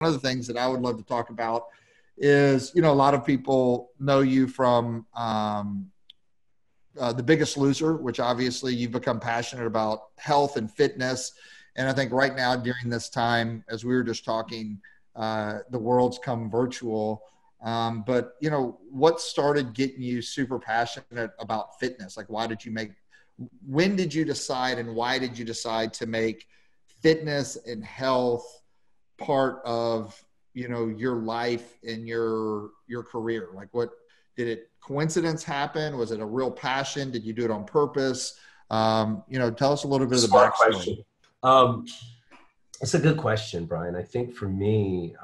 of the things that I would love to talk about is, a lot of people know you from The Biggest Loser, which obviously you've become passionate about health and fitness. And I think right now during this time, as we were just talking, the world's come virtual. But what started getting you super passionate about fitness? Like, when did you decide and why did you decide to make fitness and health part of, your life and your career? Like, what did it coincidence happen? Was it a real passion? Did you do it on purpose? Tell us a little bit of the backstory. It's a good question, Brian. I think for me,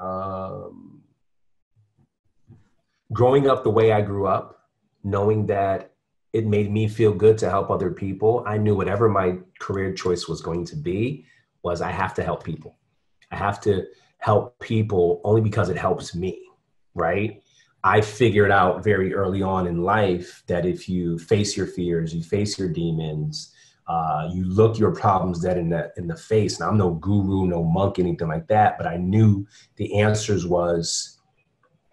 growing up the way I grew up, knowing that it made me feel good to help other people, I knew whatever my career choice was going to be was I have to help people. I have to help people only because it helps me, right? I figured out very early on in life that if you face your fears, you face your demons, you look your problems dead in the face. Now, I'm no guru, no monk, anything like that, but I knew the answers was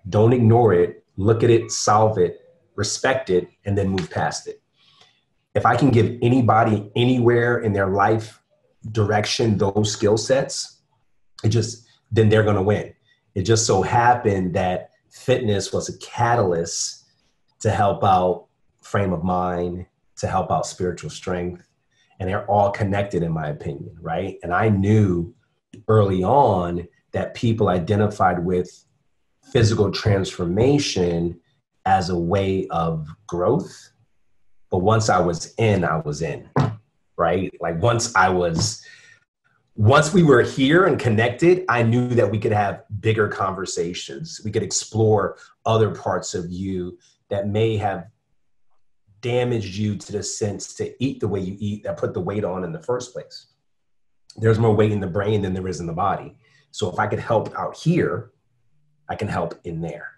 don't ignore it, look at it, solve it, respect it, and then move past it. If I can give anybody anywhere in their life direction, those skill sets, then they're going to win. It just so happened that fitness was a catalyst to help out frame of mind, to help out spiritual strength. And they're all connected in my opinion, right? And I knew early on that people identified with physical transformation as a way of growth. But once I was in, right? Like once we were here and connected, I knew that we could have bigger conversations. We could explore other parts of you that may have damaged you to the sense to eat the way you eat that put the weight on in the first place. There's more weight in the brain than there is in the body. So if I could help out here, I can help in there.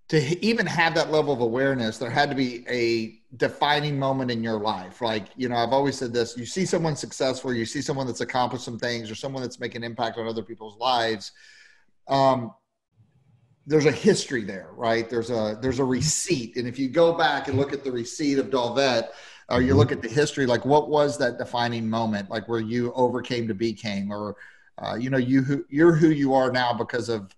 To even have that level of awareness, there had to be a defining moment in your life. Like, I've always said this, you see someone successful, you see someone that's accomplished some things or someone that's making an impact on other people's lives. There's a history there, right? There's a receipt. And if you go back and look at the receipt of Dolvett, or you look at the history, like what was that defining moment? Like where you overcame to became, or, you're who you are now because of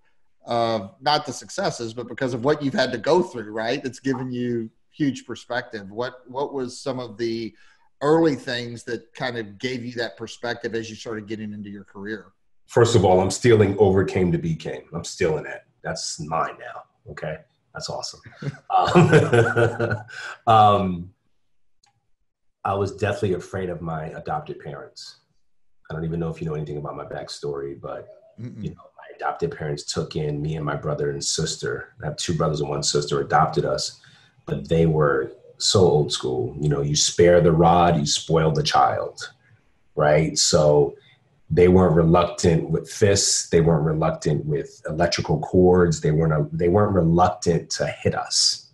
not the successes, but because of what you've had to go through, right? It's given you huge perspective. What was some of the early things that kind of gave you that perspective as you started getting into your career? First of all, I'm stealing overcame to became. I'm stealing that. That's mine now. Okay. That's awesome. I was deathly afraid of my adopted parents. I don't even know if you know anything about my backstory, but my adopted parents took in me and my brother and sister. I have two brothers and one sister, adopted us, but they were so old school. You spare the rod, you spoil the child, right? So they weren't reluctant with fists. They weren't reluctant with electrical cords. They weren't reluctant to hit us.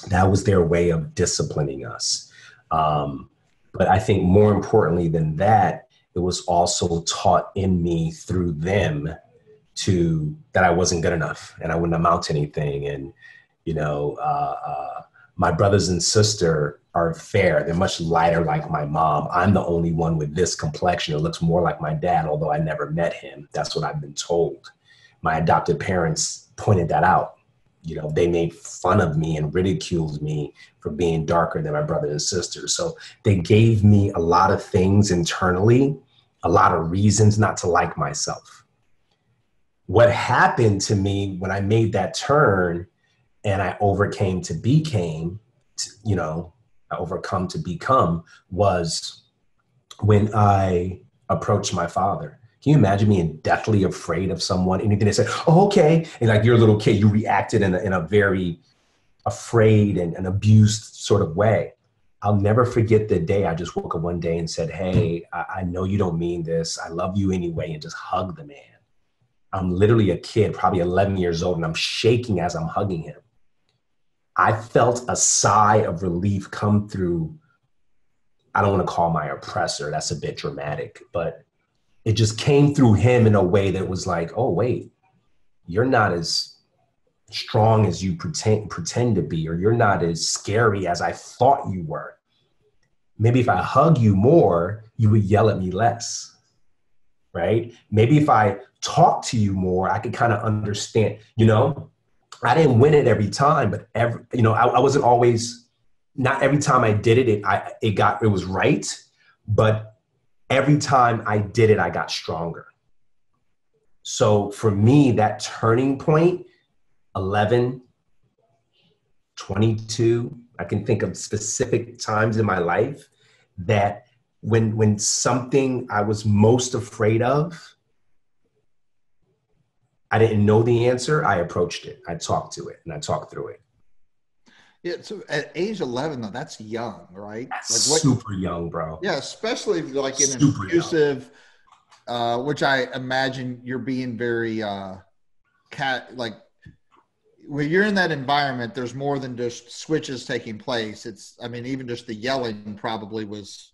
That was their way of disciplining us. But I think more importantly than that, it was also taught in me through them that I wasn't good enough and I wouldn't amount to anything. And, my brothers and sister are fair. They're much lighter like my mom. I'm the only one with this complexion. It looks more like my dad, although I never met him. That's what I've been told. My adopted parents pointed that out. They made fun of me and ridiculed me for being darker than my brother and sister. So they gave me a lot of things internally, a lot of reasons not to like myself. What happened to me when I made that turn and I overcame to became, I overcome to become was when I approached my father. Can you imagine being deathly afraid of someone? Anything they said, oh, okay. And like you're a little kid, you reacted in a very afraid and abused sort of way. I'll never forget the day I just woke up one day and said, hey, I know you don't mean this. I love you anyway, and just hug the man. I'm literally a kid, probably 11 years old, and I'm shaking as I'm hugging him. I felt a sigh of relief come through. I don't want to call my oppressor. That's a bit dramatic, but it just came through him in a way that was like, oh, wait, you're not as strong as you pretend to be, or you're not as scary as I thought you were. Maybe if I hug you more, you would yell at me less, right? Maybe if I talk to you more, I could kind of understand, I didn't win it every time, but I wasn't always, not every time I did it, it was right. But every time I did it, I got stronger. So for me, that turning point, 11, 22, I can think of specific times in my life that when something I was most afraid of, I didn't know the answer, I approached it. I talked to it and I talked through it. Yeah. So at age 11, though, that's young, right? That's like super young, bro. Yeah. Especially like in an abusive, which I imagine you're being very when you're in that environment, there's more than just switches taking place. Even just the yelling probably was.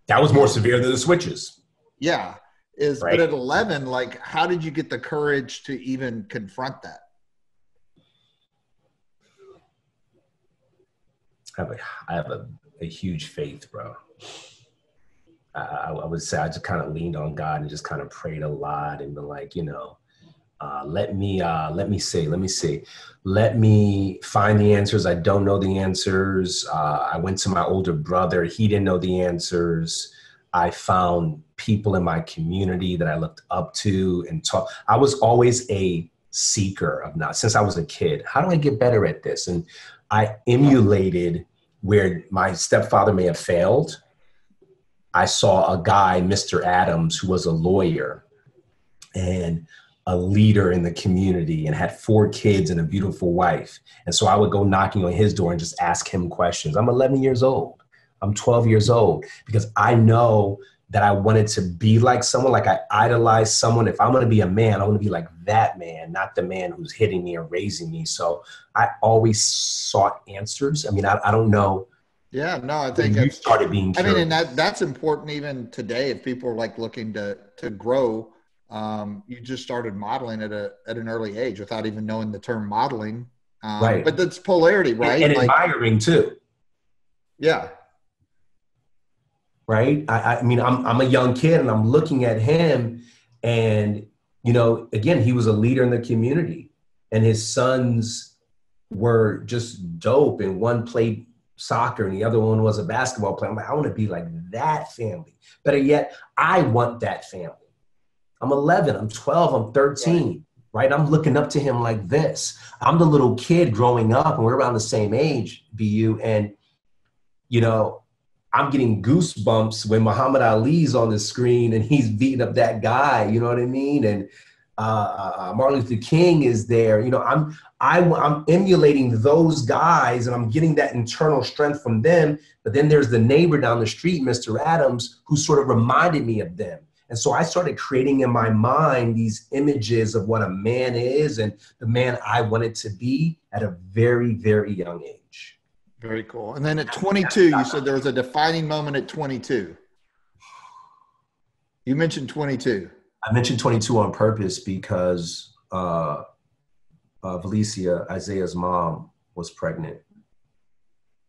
That was more severe than the switches. Yeah. Right. But at 11, like, how did you get the courage to even confront that? I have a huge faith, bro. I would say I just kind of leaned on God and just kind of prayed a lot and been like, let me find the answers. I don't know the answers. I went to my older brother. He didn't know the answers. I found people in my community that I looked up to and talked. I was always a seeker of knowledge since I was a kid. How do I get better at this? And I emulated where my stepfather may have failed. I saw a guy, Mr. Adams, who was a lawyer and a leader in the community and had 4 kids and a beautiful wife. And so I would go knocking on his door and just ask him questions. I'm 11 years old. I'm 12 years old because I know that I wanted to be like someone, like I idolize someone. If I'm going to be a man, I want to be like that man, not the man who's hitting me or raising me. So I always sought answers. I don't know. Yeah, no, I think you started being curious. And that's important even today. If people are like looking to grow, you just started modeling at an early age without even knowing the term modeling. Right. But that's polarity, right? And admiring too. Yeah. Right. I'm a young kid and I'm looking at him and, again, he was a leader in the community and his sons were just dope. And one played soccer and the other one was a basketball player. I'm like, I want to be like that family. Better yet, I want that family. I'm 11, I'm 12, I'm 13, right? I'm looking up to him like this. I'm the little kid growing up and we're around the same age, BU. And, I'm getting goosebumps when Muhammad Ali's on the screen and he's beating up that guy, you know what I mean? And Martin Luther King is there. I'm emulating those guys and I'm getting that internal strength from them. But then there's the neighbor down the street, Mr. Adams, who sort of reminded me of them. And so I started creating in my mind these images of what a man is and the man I wanted to be at a very, very young age. Very cool. And then at 22, you said there was a defining moment at 22. You mentioned 22. I mentioned 22 on purpose because Valicia, Isaiah's mom, was pregnant.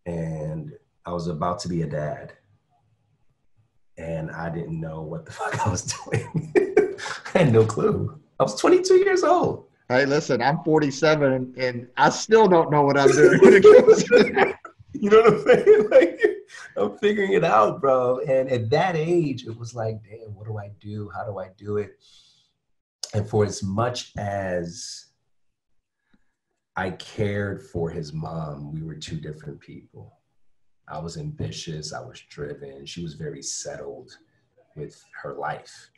And I was about to be a dad. And I didn't know what the fuck I was doing. I had no clue. I was 22 years old. Hey, listen, I'm 47 and I still don't know what I'm doing when it comes to that. You know what I'm saying? Like, I'm figuring it out, bro. And at that age, it was like, damn, what do I do? How do I do it? And for as much as I cared for his mom, we were 2 different people. I was ambitious. I was driven. She was very settled with her life,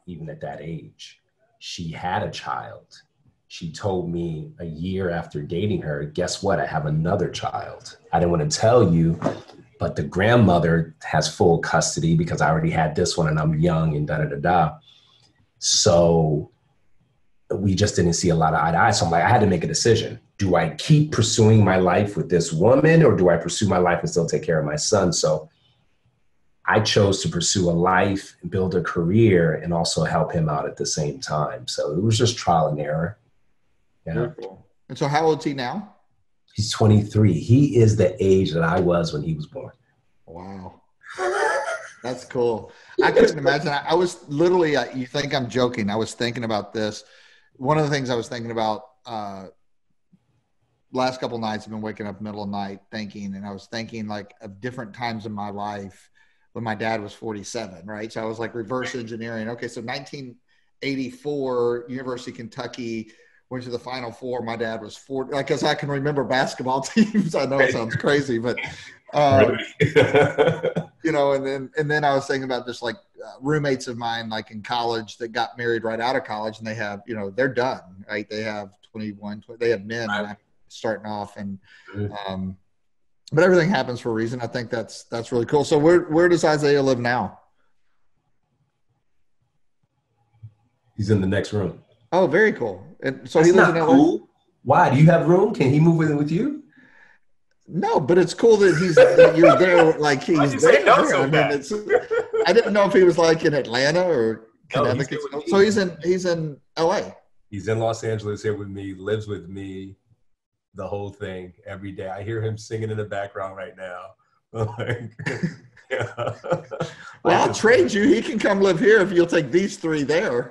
even at that age. She had a child. She told me a year after dating her, guess what? I have another child. I didn't want to tell you, but the grandmother has full custody because I already had this one and I'm young and da-da-da-da. So we just didn't see a lot of eye to eye. So I'm like, I had to make a decision. Do I keep pursuing my life with this woman or do I pursue my life and still take care of my son? So I chose to pursue a life and build a career and also help him out at the same time. So it was just trial and error. Yeah. Very cool. And so how old is he now? He's 23. He is the age that I was when he was born. Wow. That's cool. I couldn't imagine. I was literally, you think I'm joking. I was thinking about this. One of the things I was thinking about last couple of nights, I've been waking up middle of the night thinking, and I was thinking like of different times in my life when my dad was 47, right? So I was like reverse engineering. Okay, so 1984, University of Kentucky, went to the Final Four. My dad was 40, like, because I can remember basketball teams. I know it sounds crazy, but you know, and then I was thinking about just like roommates of mine, like in college, that got married right out of college, and they have, you know, they're done, right? They have 21, they have men, and I'm starting off, and but everything happens for a reason. I think that's really cool. So where does Isaiah live now? He's in the next room. Oh, very cool. And so That's he lives in LA. Cool. Why? Do you have room? Can he move in with you? No, but it's cool that you're there. Like he's there. No, so I mean, I didn't know if he was like in Atlanta or Connecticut. No, so he's in LA. He's in Los Angeles here with me. Lives with me. The whole thing every day. I hear him singing in the background right now. Yeah. Well, I'll trade you. He can come live here if you'll take these three there.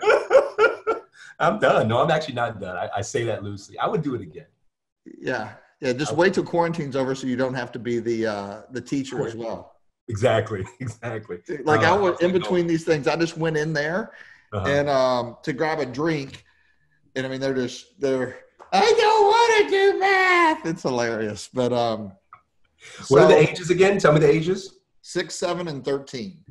I'm done. No, I'm actually not done. I say that loosely. I would do it again. Yeah. Yeah. Just wait till quarantine's over so you don't have to be the teacher as well. Exactly. Like I was in between these things. I just went in there and to grab a drink. And I mean, they're I don't want to do math. It's hilarious. But what are the ages again? Tell me the ages. 6, 7, and 13.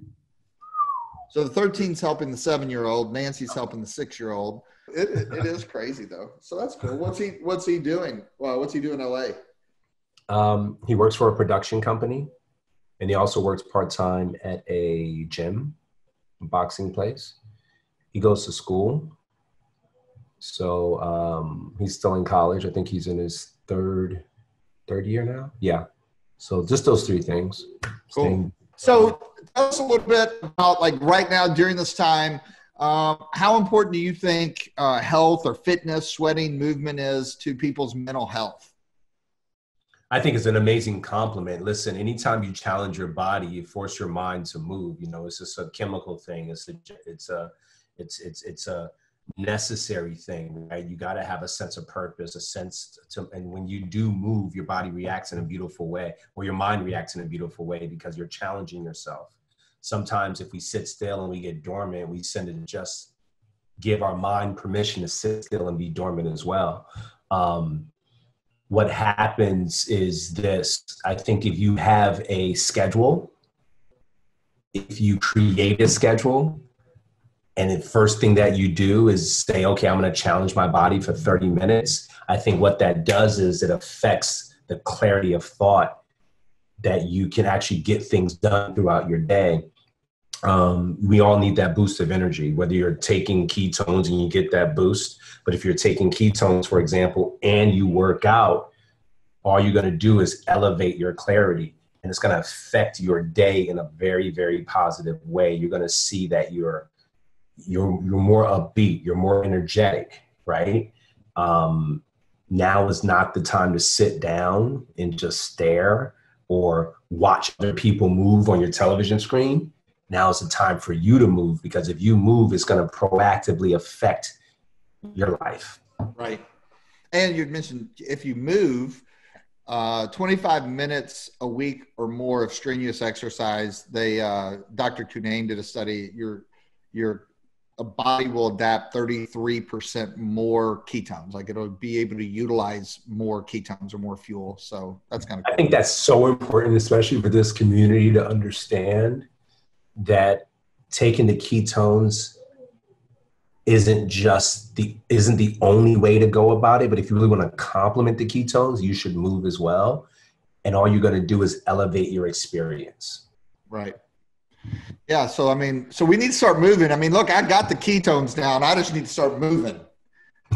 So the 13's helping the 7-year-old. Nancy's helping the 6-year-old. It is crazy though. So that's cool. What's he doing? Well, what's he doing in LA? He works for a production company, and he also works part-time at a gym, boxing place. He goes to school. So he's still in college. I think he's in his third year now. Yeah. So just those three things. Cool. So tell us a little bit about, like, right now during this time, how important do you think health or fitness, sweating, movement is to people's mental health? I think it's an amazing compliment. Listen, anytime you challenge your body, you force your mind to move. You know, it's just a chemical thing. It's a necessary thing, right? You got to have a sense of purpose, and when you do move, your body reacts in a beautiful way, or your mind reacts in a beautiful way, because you're challenging yourself. Sometimes if we sit still and we get dormant, we tend to just give our mind permission to sit still and be dormant as well. What happens is this: I think if you have a schedule, if you create a schedule, and the first thing that you do is say, okay, I'm going to challenge my body for 30 minutes. I think what that does is it affects the clarity of thought that you can actually get things done throughout your day. We all need that boost of energy, whether you're taking ketones and you get that boost. But if you're taking ketones, for example, and you work out, all you're going to do is elevate your clarity. And it's going to affect your day in a very, very positive way. You're going to see that you're more upbeat, you're more energetic, right? Now is not the time to sit down and just stare or watch other people move on your television screen. Now is the time for you to move, because if you move, it's going to proactively affect your life. Right. And you mentioned if you move 25 minutes a week or more of strenuous exercise, Dr. Cunnane did a study, a body will adapt 33% more ketones. Like it'll be able to utilize more ketones or more fuel. So that's kind of cool. I think that's so important, especially for this community, to understand that taking the ketones isn't the only way to go about it. But if you really want to complement the ketones, you should move as well. And all you're going to do is elevate your experience. Right. Yeah. So, so we need to start moving. Look, I got the ketones down. I just need to start moving.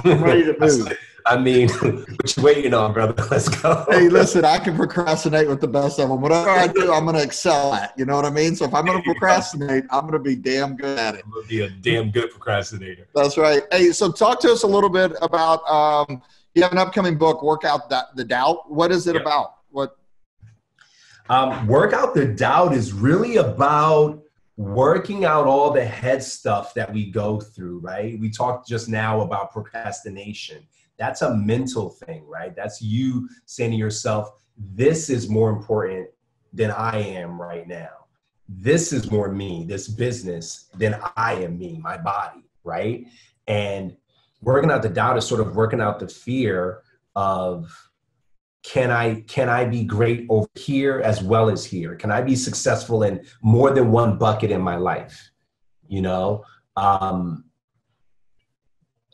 I'm ready to move. I mean, what you waiting on, brother? Let's go. Hey, listen, I can procrastinate with the best of them. Whatever I do, I'm going to excel at. You know what I mean? So if I'm going to procrastinate, I'm going to be damn good at it. I'm going to be a damn good procrastinator. That's right. Hey, so talk to us a little bit about you have an upcoming book, Work Out the Doubt. What is it about? What? Work Out the Doubt is really about working out all the head stuff that we go through, right? We talked just now about procrastination. That's a mental thing, right? That's you saying to yourself, this is more important than I am right now. This is more me, this business, than I am me, my body, right? And working out the doubt is sort of working out the fear of, can I be great over here as well as here? Can I be successful in more than one bucket in my life? You know, I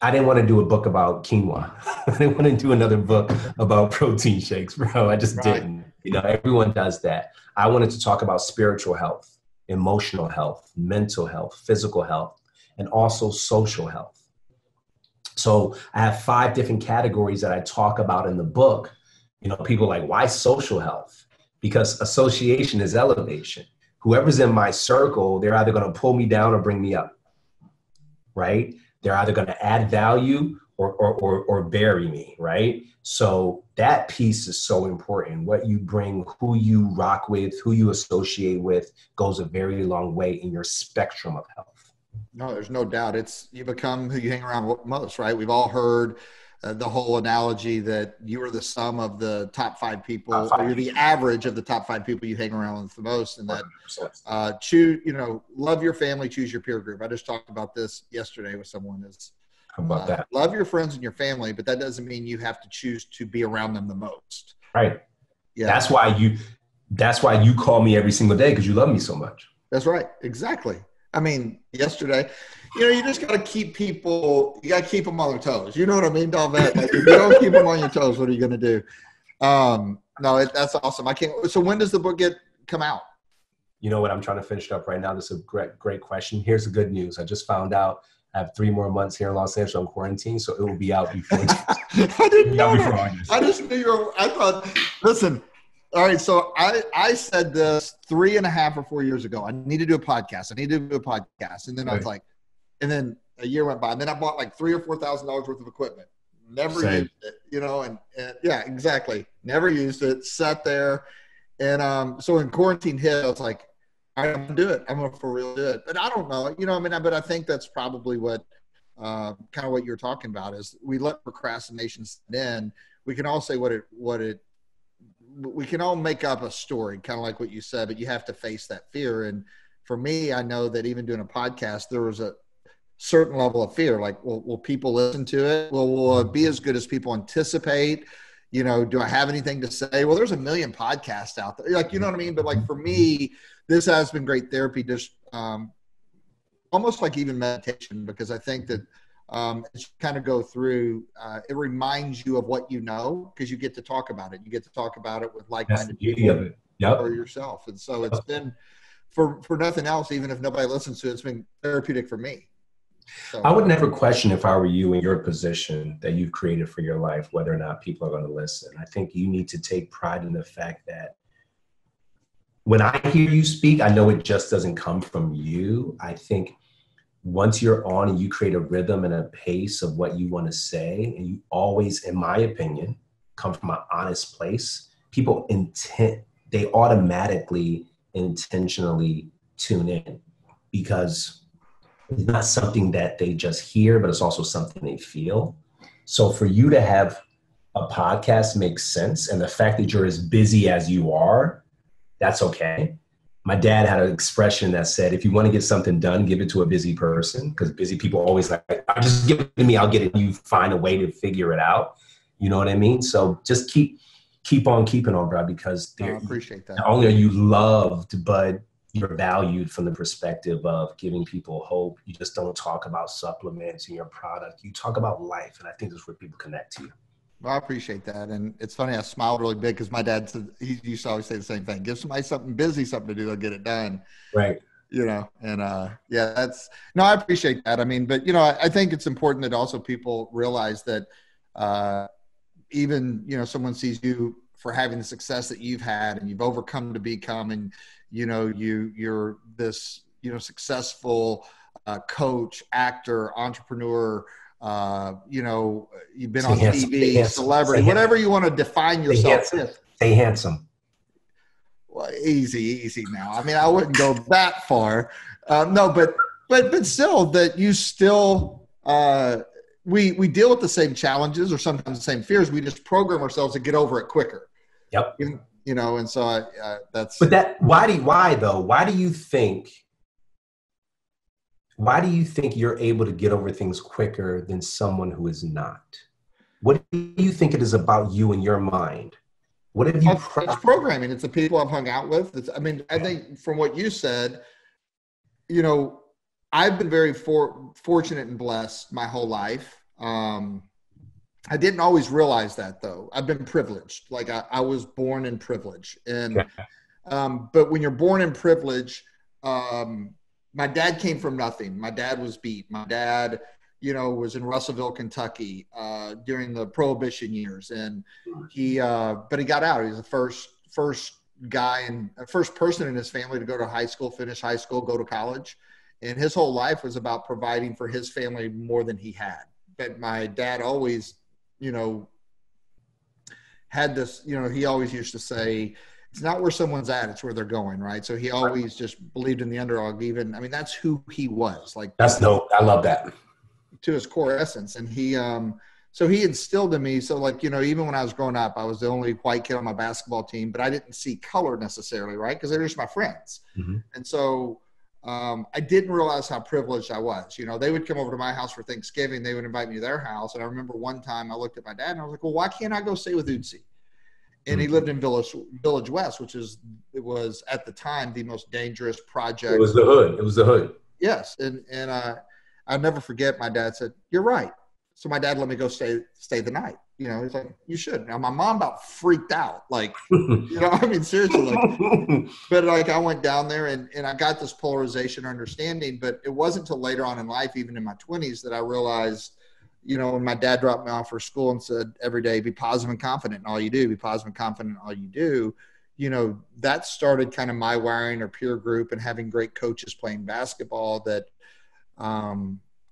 didn't want to do a book about quinoa. I didn't want to do another book about protein shakes, bro. I just didn't. You know, everyone does that. I wanted to talk about spiritual health, emotional health, mental health, physical health, and also social health. So I have 5 different categories that I talk about in the book. You know, people are like, why social health? Because association is elevation. Whoever's in my circle, they're either going to pull me down or bring me up, right? They're either going to add value or bury me, right? So that piece is so important. What you bring, who you rock with, who you associate with goes a very long way in your spectrum of health. No, there's no doubt. You become who you hang around with most, right? We've all heard the whole analogy that you are the sum of the top 5 people, or you're the average of the top 5 people you hang around with the most, and that love your family, choose your peer group. I just talked about this yesterday with someone. How about that? Love your friends and your family, but that doesn't mean you have to choose to be around them the most. Right. Yeah. That's why you call me every single day, because you love me so much. That's right. Exactly. I mean, yesterday, you just got to keep them on their toes. You know what I mean, Dolvett? Like, if you don't keep them on your toes, what are you going to do? That's awesome. So when does the book come out? You know what? I'm trying to finish it up right now. This is a great question. Here's the good news. I just found out I have 3 more months here in Los Angeles on quarantine, so it will be out before. I didn't know that. I just knew I thought, listen, all right, so I said this 3.5 or 4 years ago. I need to do a podcast. And then I was like, and then a year went by. And then I bought like $3,000 or $4,000 worth of equipment. Never used it, and yeah, exactly. Never used it. Sat there. And so when quarantine hit, I was like, I'm going to do it. I'm going to for real do it. But I don't know, but I think that's probably what kind of what you're talking about is we let procrastination sit in. We can all say we can all make up a story, kind of like what you said, but you have to face that fear. And for me, I know that even doing a podcast, there was a certain level of fear. Like, will people listen to it? Will it be as good as people anticipate? Do I have anything to say? Well, there's a million podcasts out there. Like, you know what I mean? But like for me, this has been great therapy, just almost like even meditation, because I think that as you kind of go through, it reminds you of what you know, because you get to talk about it. You get to talk about it with like-minded people or yourself. And so it's been, for nothing else, even if nobody listens to it, it's been therapeutic for me. So, I would never question, if I were you, in your position that you've created for your life, whether or not people are going to listen. I think you need to take pride in the fact that when I hear you speak, I know it just doesn't come from you. I think once you're on and you create a rhythm and a pace of what you want to say, and you always, in my opinion, come from an honest place, people they automatically intentionally tune in, because it's not something that they just hear, but it's also something they feel. So for you to have a podcast makes sense. And the fact that you're as busy as you are, that's okay. My dad had an expression that said, if you want to get something done, give it to a busy person, because busy people always like, I just give it to me, I'll get it. You find a way to figure it out. You know what I mean? So just keep on keeping on, bro, because I appreciate that. Not only are you loved, but you're valued from the perspective of giving people hope. You just don't talk about supplements in your product. You talk about life. And I think that's where people connect to you. Well, I appreciate that. And it's funny, I smiled really big because my dad said, he used to always say the same thing. Give somebody something busy, something to do, they'll get it done. Right. And I appreciate that. I mean, but, I think it's important that also people realize that even, someone sees you for having the success that you've had and you've overcome to become, and, you're this, successful coach, actor, entrepreneur, you've been on TV, celebrity, whatever you want to define yourself with. Stay handsome. Well, easy now. I mean, I wouldn't go that far. No, but still, that you still, we deal with the same challenges or sometimes the same fears. We just program ourselves to get over it quicker. Yep. And so that's. But why do you think you're able to get over things quicker than someone who is not? What do you think it is about you and your mind? What have you? It's programming. It's the people I've hung out with. I think from what you said, I've been very fortunate and blessed my whole life. I didn't always realize that, though. I've been privileged. Like I was born in privilege, and but when you're born in privilege, my dad came from nothing. My dad was beat. My dad, was in Russellville, Kentucky during the Prohibition years, and but he got out. He was the first guy and first person in his family to go to high school, finish high school, go to college, and his whole life was about providing for his family more than he had. But my dad always, had this, he always used to say, it's not where someone's at, it's where they're going, right? So he always just believed in the underdog. That's who he was. Like I love that. To his core essence. And so he instilled in me. So even when I was growing up, I was the only white kid on my basketball team, but I didn't see color necessarily, right? Because they were just my friends. Mm-hmm. And so I didn't realize how privileged I was. They would come over to my house for Thanksgiving. They would invite me to their house. And I remember one time I looked at my dad and I was like, well, why can't I go stay with Uzi? And he lived in Village West, which was at the time the most dangerous project. It was the hood. Yes. And I'll never forget, my dad said, you're right. So my dad let me go stay the night. He's like, you should. Now my mom about freaked out. Like, seriously. But I went down there and I got this polarization understanding, but it wasn't until later on in life, even in my 20s, that I realized, when my dad dropped me off for school and said every day, be positive and confident in all you do, be positive and confident in all you do. That started kind of my wiring or peer group and having great coaches playing basketball that,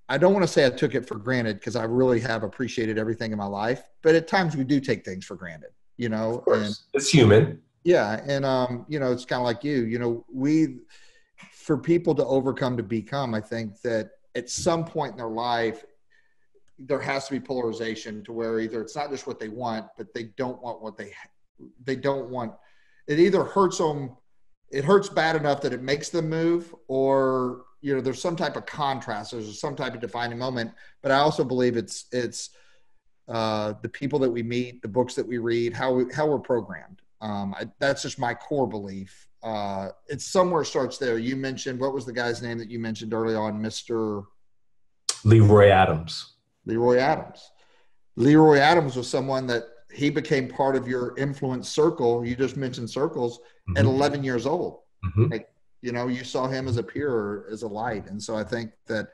I don't want to say I took it for granted, because I really have appreciated everything in my life, but at times we do take things for granted, Of course. And it's human. Yeah. And, it's kind of like for people to overcome to become, I think that at some point in their life, there has to be polarization to where either it's not just what they want, but they don't want what they don't want. It either hurts them. It hurts bad enough that it makes them move, or, there's some type of contrast. There's some type of defining moment. But I also believe it's the people that we meet, the books that we read, how we're programmed. That's just my core belief. It somewhere starts there. You mentioned, what was the guy's name that you mentioned early on? Mr. Leroy Adams. Leroy Adams was someone that he became part of your influence circle. You just mentioned circles at 11 years old. Mm-hmm. You saw him as a peer or as a light. And so I think that,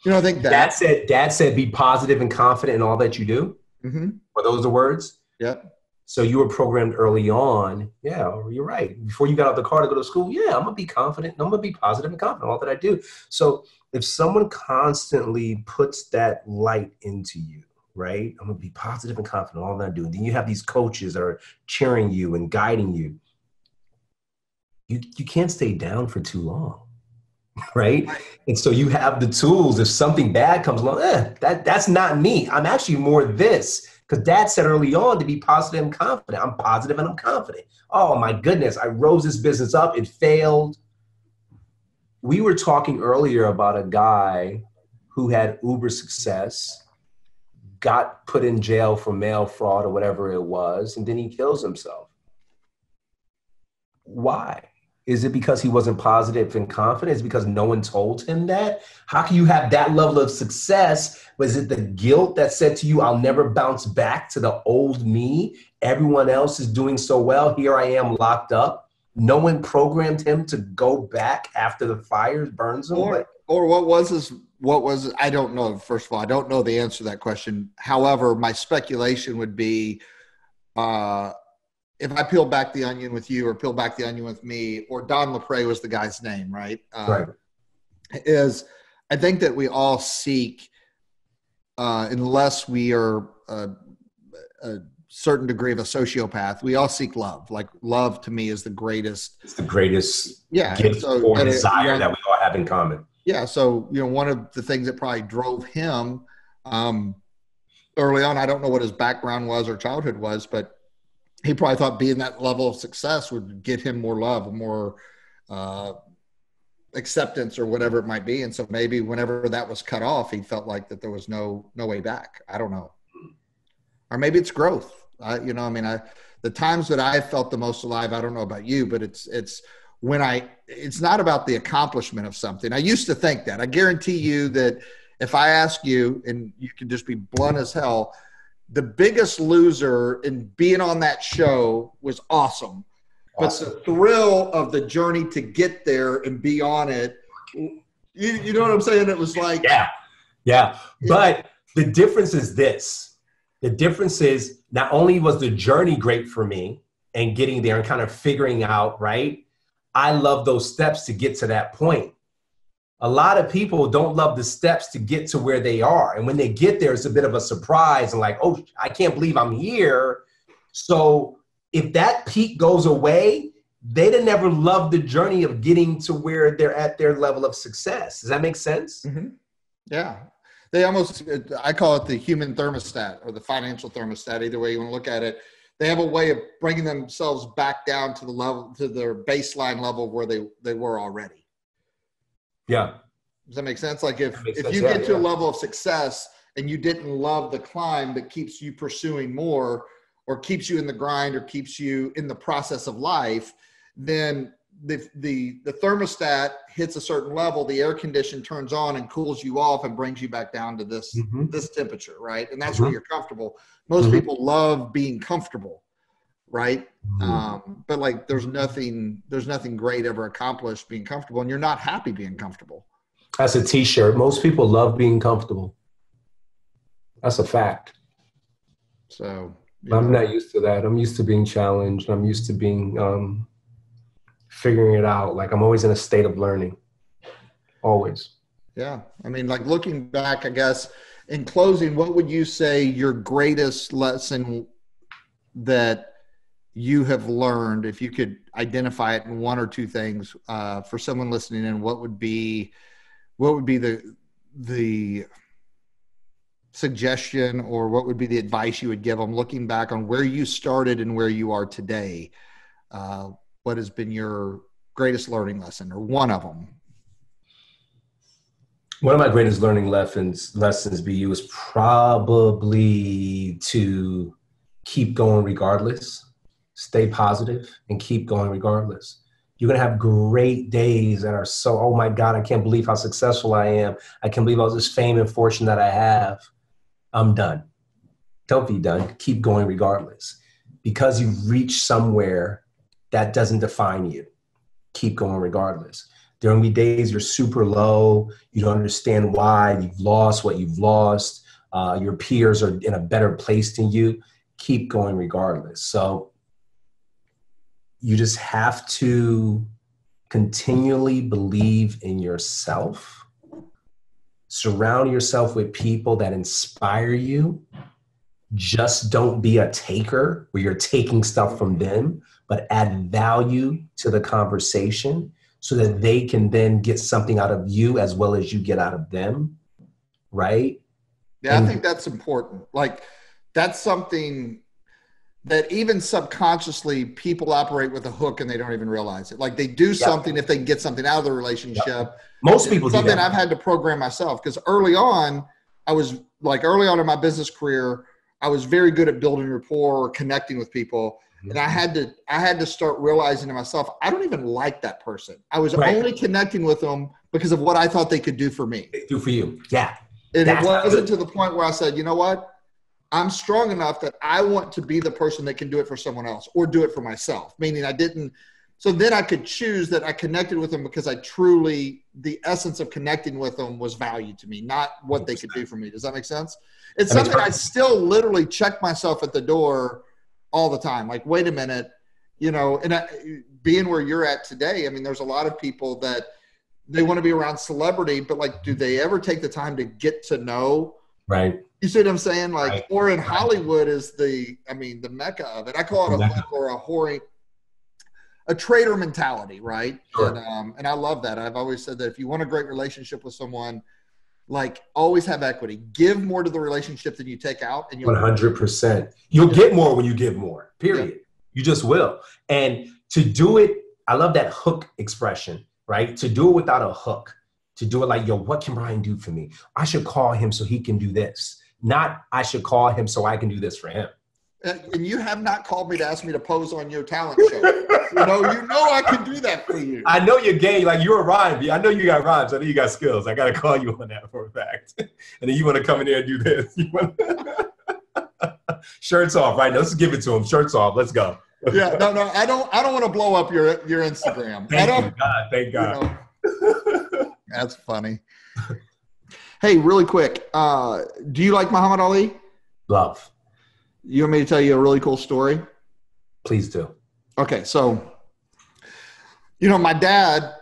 Dad said, be positive and confident in all that you do. Mm-hmm. Were those the words? Yep. So you were programmed early on. Yeah, you're right. Before you got out the car to go to school, yeah, I'm going to be confident. I'm going to be positive and confident in all that I do. So if someone constantly puts that light into you, right? I'm going to be positive and confident in all that I do. And then you have these coaches that are cheering you and guiding you. You can't stay down for too long, right? And so you have the tools. If something bad comes along, that's not me. I'm actually more this. Because Dad said early on to be positive and confident. I'm positive and I'm confident. Oh my goodness, I rose this business up. It failed. We were talking earlier about a guy who had uber success, got put in jail for mail fraud or whatever it was, and then he kills himself. Why? Is it because he wasn't positive and confident? Is it because no one told him that? How can you have that level of success? Was it the guilt that said to you, I'll never bounce back to the old me? Everyone else is doing so well. Here I am locked up. No one programmed him to go back after the fire burns him. Or what was what was, I don't know. First of all, I don't know the answer to that question. However, my speculation would be, if I peel back the onion with you or peel back the onion with me, or Don LaPrey was the guy's name, right? Right. Is I think that we all seek, unless we are a certain degree of a sociopath, we all seek love. Like love to me is the greatest. It's the greatest gift or desire that we all have in common. Yeah. So, one of the things that probably drove him early on, I don't know what his background was or childhood was, but he probably thought being that level of success would get him more love, more acceptance, or whatever it might be. And so maybe whenever that was cut off, he felt like that there was no way back. I don't know. Or maybe it's growth. The times that I felt the most alive, I don't know about you, but it's not about the accomplishment of something. I used to think that. I guarantee you that if I ask you, and you can just be blunt as hell, the Biggest Loser and being on that show was awesome. But the thrill of the journey to get there and be on it, you know what I'm saying? It was like. Yeah. But the difference is this. The difference is not only was the journey great for me and getting there and kind of figuring out, right? I love those steps to get to that point. A lot of people don't love the steps to get to where they are. And when they get there, it's a bit of a surprise and like, oh, I can't believe I'm here. So if that peak goes away, they'd have never loved the journey of getting to where they're at their level of success. Does that make sense? Mm-hmm. Yeah. I call it the human thermostat or the financial thermostat, either way you want to look at it. They have a way of bringing themselves back down to the level, to their baseline level where they were already. Yeah. Does that make sense? Like if you get to a level of success and you didn't love the climb that keeps you pursuing more, or keeps you in the grind, or keeps you in the process of life, then the thermostat hits a certain level, the air condition turns on and cools you off and brings you back down to this temperature, right? And that's where you're comfortable. Most people love being comfortable, right? But like there's nothing great ever accomplished being comfortable, and you're not happy being comfortable. That's a t-shirt. Most people love being comfortable. That's a fact. So I'm not used to that. I'm used to being challenged. I'm used to being figuring it out. Like I'm always in a state of learning. Always. Yeah. I mean, like looking back, I guess, in closing, what would you say your greatest lesson that you have learned, if you could identify it in one or two things for someone listening in, what would be the suggestion, or what would be the advice you would give them looking back on where you started and where you are today? What has been your greatest learning lesson, or one of them? One of my greatest learning lessons, BU, is probably to keep going regardless, stay positive, and keep going regardless. You're going to have great days that are so, oh my God, I can't believe how successful I am. I can't believe all this fame and fortune that I have. I'm done. Don't be done. Keep going regardless. Because you've reached somewhere, that doesn't define you. Keep going regardless. There will be days you're super low. You don't understand why. You've lost what you've lost. Your peers are in a better place than you. Keep going regardless. So you just have to continually believe in yourself. Surround yourself with people that inspire you. Just don't be a taker where you're taking stuff from them, but add value to the conversation so that they can then get something out of you as well as you get out of them, right? Yeah, I think that's important. Like that's something that even subconsciously people operate with a hook and they don't even realize it. Like they do something if they can get something out of the relationship. Yep. Most people do that. Something I've had to program myself, because early on in my business career, I was very good at building rapport or connecting with people. And I had to start realizing to myself, I don't even like that person. I was only connecting with them because of what I thought they could do for me. Do for you. Yeah. And it wasn't to the point where I said, you know what? I'm strong enough that I want to be the person that can do it for someone else or do it for myself. Meaning I didn't So then I could choose that I connected with them because the essence of connecting with them was value to me, not what they could do for me. Does that make sense? It's something I still literally check myself at the door all the time. Like, wait a minute, and being where you're at today, I mean, there's a lot of people that they want to be around celebrity, but like, do they ever take the time to get to know? Right. You see what I'm saying? Like, or in Hollywood is the mecca of it. I call it a hook or a whoring. A trader mentality, right? Sure. And I love that. I've always said that if you want a great relationship with someone, like, always have equity. Give more to the relationship than you take out, and 100%. You'll get more when you give more. Period. Yeah. You just will. And to do it, I love that hook expression, right? To do it without a hook. To do it like, yo, what can Brian do for me? I should call him so he can do this. Not I should call him so I can do this for him. And you have not called me to ask me to pose on your talent show. you know I can do that for you. I know your game. Like, you're a rhyme. I know you got rhymes. I know you got skills. I got to call you on that for a fact. And then you want to come in there and do this. Shirts off, right? Let's give it to him. Shirts off. Let's go. Yeah, no. I don't want to blow up your Instagram. Thank God. That's funny. Hey, really quick. Do you like Muhammad Ali? Love. You want me to tell you a really cool story? Please do. Okay, so, my dad,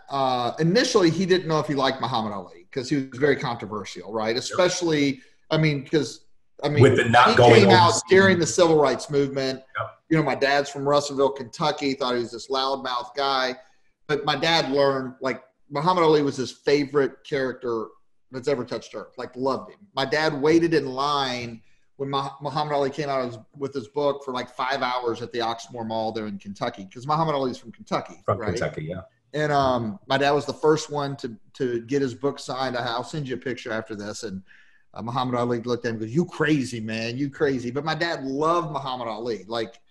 initially he didn't know if he liked Muhammad Ali because he was very controversial, right? Especially, with the not he came out during the civil rights movement. Yep. My dad's from Russellville, Kentucky, thought he was this loudmouth guy. But my dad learned, like, Muhammad Ali was his favorite character that's ever touched earth, like, loved him. My dad waited in line when Muhammad Ali came out with his book for like 5 hours at the Oxmoor Mall there in Kentucky, because Muhammad Ali is from Kentucky. Kentucky, yeah. And my dad was the first one to get his book signed. I'll send you a picture after this. And Muhammad Ali looked at him and goes, "You crazy, man, you crazy." But my dad loved Muhammad Ali. Like,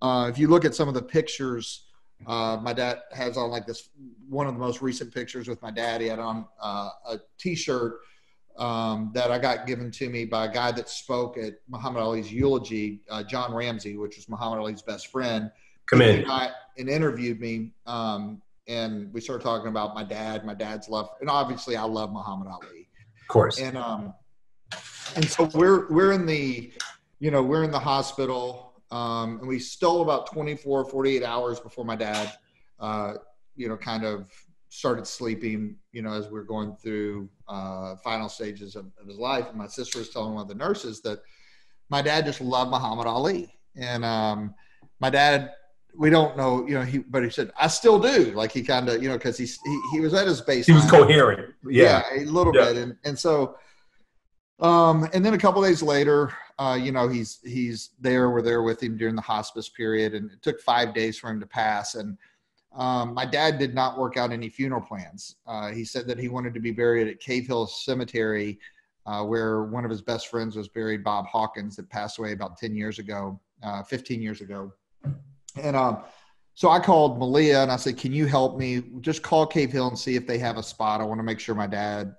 if you look at some of the pictures, my dad has on, like, this one of the most recent pictures with my dad. He had on a T-shirt that I got given to me by a guy that spoke at Muhammad Ali's eulogy, John Ramsey, which was Muhammad Ali's best friend. Come in. And interviewed me, and we started talking about my dad's love, and obviously I love Muhammad Ali, of course. And so we're in the hospital, and we stole about 48 hours before my dad, kind of started sleeping, as we were going through final stages of his life. And my sister was telling one of the nurses that my dad just loved Muhammad Ali. And my dad, we don't know, but he said, "I still do." Like, he kind of, because he was at his baseline. He was coherent. Yeah, a little bit. And so, and then a couple of days later, he's there. We're there with him during the hospice period, and it took 5 days for him to pass. And my dad did not work out any funeral plans. He said that he wanted to be buried at Cave Hill Cemetery, where one of his best friends was buried, Bob Hawkins, that passed away about 15 years ago. And so I called Malia and I said, "Can you help me? Just call Cave Hill and see if they have a spot. I want to make sure my dad,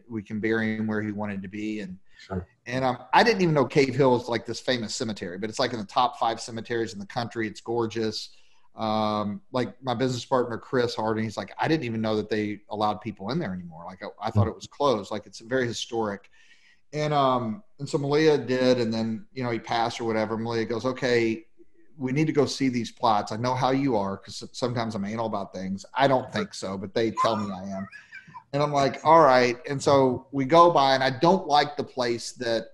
we can bury him where he wanted to be." And sure. And I didn't even know Cave Hill is like this famous cemetery, but it's like in the top 5 cemeteries in the country. It's gorgeous. Like, my business partner, Chris Harding, he's like, "I didn't even know that they allowed people in there anymore. Like, I thought it was closed." Like, it's very historic. And so Malia did, and then, he passed or whatever. Malia goes, "Okay, we need to go see these plots. I know how you are, because sometimes I'm anal about things. I don't think so, but they tell me I am." And I'm like, "All right." And so we go by, and I don't like the place that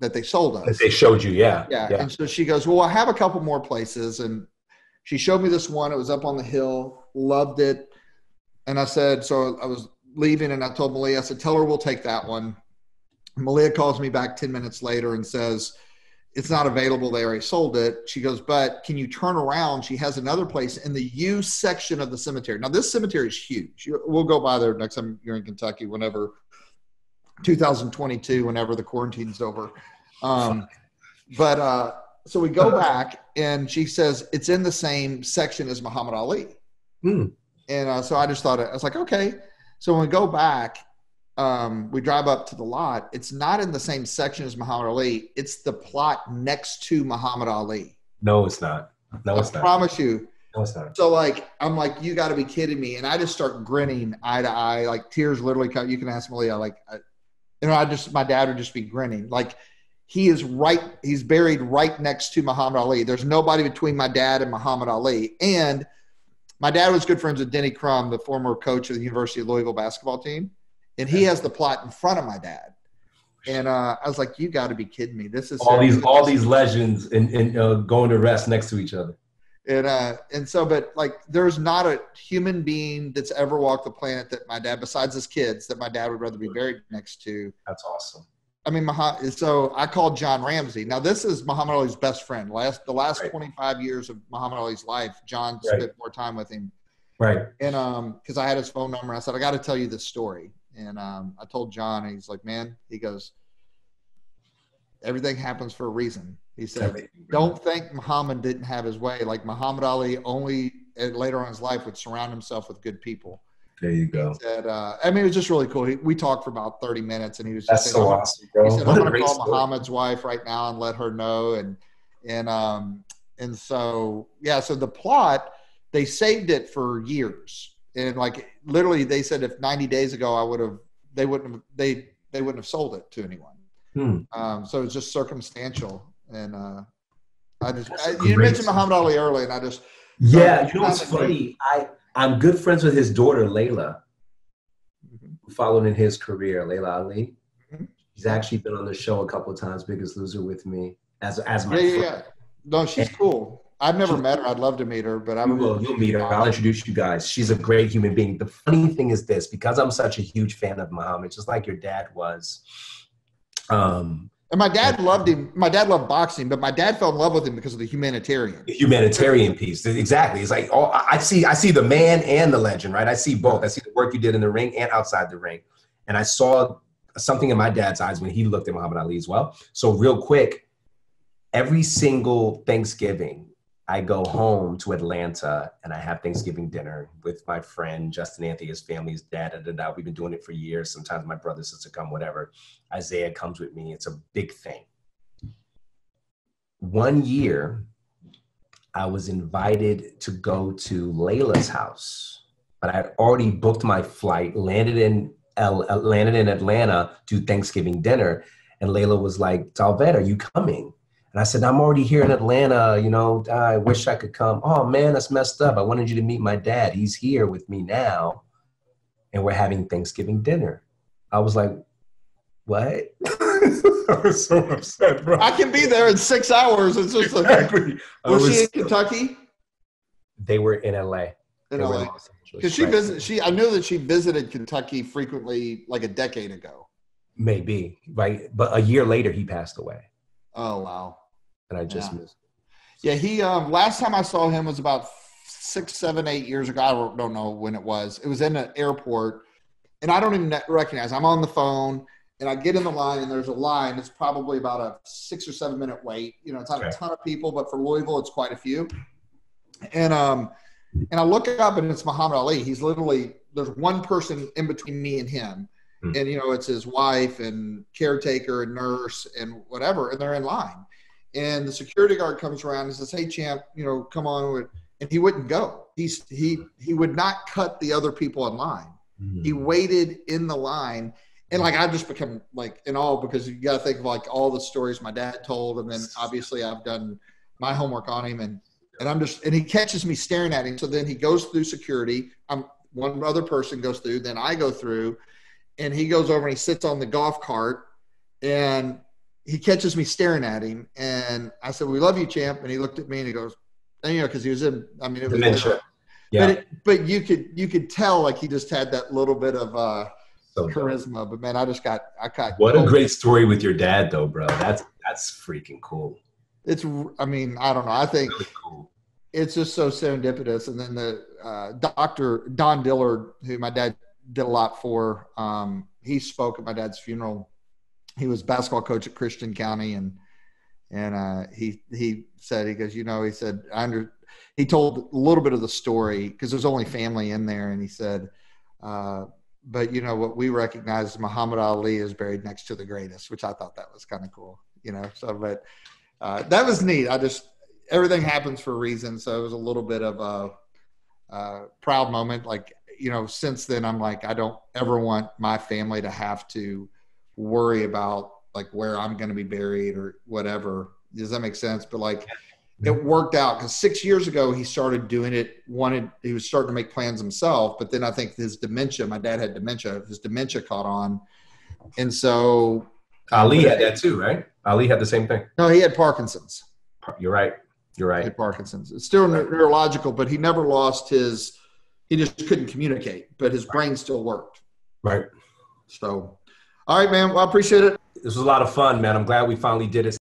they sold us. That they showed you, yeah. And so she goes, "Well, I have a couple more places." And she showed me this one. It was up on the hill. Loved it. And I said, so I was leaving, and I told Malia, I said, "Tell her we'll take that one." Malia calls me back 10 minutes later and says, "It's not available. They already sold it." She goes, "But can you turn around? She has another place in the U section of the cemetery." Now, this cemetery is huge. We'll go by there next time you're in Kentucky, whenever 2022, whenever the quarantine's over. So we go back, and she says it's in the same section as Muhammad Ali. And so I just thought, I was like, okay. So when we go back, we drive up to the lot. It's not in the same section as Muhammad It's the plot next to Muhammad Ali. No, it's not. No, it's not. I promise you. No, it's not. So like, I'm like, you got to be kidding me. And I just start grinning eye to eye, like tears literally come. You can ask Malia, like, my dad would just be grinning. Like he's buried right next to Muhammad Ali. There's nobody between my dad and Muhammad Ali. And my dad was good friends with Denny Crum, the former coach of the University of Louisville basketball team. And he has the plot in front of my dad. And I was like, you got to be kidding me. This is all these legends and going to rest next to each other. And so, but like, there's not a human being that's ever walked the planet that my dad, besides his kids, that my dad would rather be buried next to. That's awesome. I mean, so I called John Ramsey. Now, this is Muhammad Ali's best friend. The last 25 years of Muhammad Ali's life, John spent more time with him. Right. And because I had his phone number, I said, I got to tell you this story. And I told John, and he's like, man, he goes, everything happens for a reason. He said, don't think Muhammad didn't have his way. Like Muhammad Ali only later on in his life would surround himself with good people. There you go. He said, I mean, it was just really cool. We talked for about 30 minutes and he was just saying, awesome, bro. He said, I'm going to call Muhammad's wife right now and let her know. And so, yeah, so the plot, they saved it for years. And like, literally they said, if 90 days ago, they wouldn't have sold it to anyone. So it's just circumstantial. And you mentioned Muhammad Ali early, and I just you know what's funny? I'm good friends with his daughter Layla, who followed in his career. Layla Ali, she's actually been on the show a couple of times. Biggest Loser with me as my friend. Yeah. No, she's cool. I've never met her. I'd love to meet her, but you'll meet her. I'll introduce you guys. She's a great human being. The funny thing is this, because I'm such a huge fan of Muhammad, just like your dad was. And my dad loved him. My dad loved boxing, but my dad fell in love with him because of the humanitarian. The humanitarian piece. Exactly. It's like, I see the man and the legend, right? I see both. I see the work you did in the ring and outside the ring. And I saw something in my dad's eyes when he looked at Muhammad Ali as well. So real quick, every single Thanksgiving, I go home to Atlanta and I have Thanksgiving dinner with my friend, Justin Anthony, his family, his dad. We've been doing it for years. Sometimes my brother, sister come, whatever. Isaiah comes with me. It's a big thing. One year, I was invited to go to Layla's house, but I had already booked my flight, landed in Atlanta, do Thanksgiving dinner. And Layla was like, Dolvett, are you coming? And I said, I'm already here in Atlanta. You know, I wish I could come. Oh man, that's messed up. I wanted you to meet my dad. He's here with me now. And we're having Thanksgiving dinner. I was like, what? I was so upset, bro. I can be there in 6 hours. It's just exactly. Was she in Kentucky? They were in LA. In LA. Because I knew that she visited Kentucky frequently like a decade ago. Maybe, right? But a year later, he passed away. Oh, wow. And I just missed. Yeah, he last time I saw him was about 6, 7, 8 years ago. I don't know when it was. It was in an airport, and I don't even recognize. I'm on the phone, and I get in the line, and there's a line. It's probably about a 6 or 7 minute wait. You know, it's not a ton of people, but for Louisville, it's quite a few. And I look up, and it's Muhammad Ali. He's literally there's one person in between me and him. And, you know, it's his wife and caretaker and nurse and whatever, and they're in line. And the security guard comes around and says, hey, champ, you know, come on. And he wouldn't go. He would not cut the other people in line. He waited in the line. And, like, I've just become, like, in awe because you got to think of, like, all the stories my dad told. And then, obviously, I've done my homework on him. And he catches me staring at him. So then he goes through security. One other person goes through. Then I go through. And he goes over and he sits on the golf cart and he catches me staring at him. And I said, we love you, champ. And he looked at me and he goes, and, you know, cause he was in, I mean, it was, dementia. Yeah. But you could tell like he just had that little bit of charisma, but man, I got what a great story with your dad though, bro. That's freaking cool. I mean, I don't know. I think really cool. It's just so serendipitous. And then the Dr. Don Dillard, who my dad did a lot for. He spoke at my dad's funeral. He was basketball coach at Christian County, and he said, he goes, you know, he said, he told a little bit of the story because there's only family in there, and he said, but you know what we recognize is Muhammad Ali is buried next to the greatest, which I thought that was kind of cool, you know. So, but that was neat. everything happens for a reason. So it was a little bit of a proud moment. Like, since then I'm like, I don't ever want my family to have to worry about like where I'm going to be buried or whatever. Does that make sense? But like, it worked out because 6 years ago he started doing it. He was starting to make plans himself, but then I think his dementia, my dad had dementia, his dementia caught on. And so Ali had that too, right? Ali had the same thing. No, he had Parkinson's. You're right. He had Parkinson's. It's still neurological, but he never lost he just couldn't communicate, but his brain still worked. Right. So, all right, man. Well, I appreciate it. This was a lot of fun, man. I'm glad we finally did it.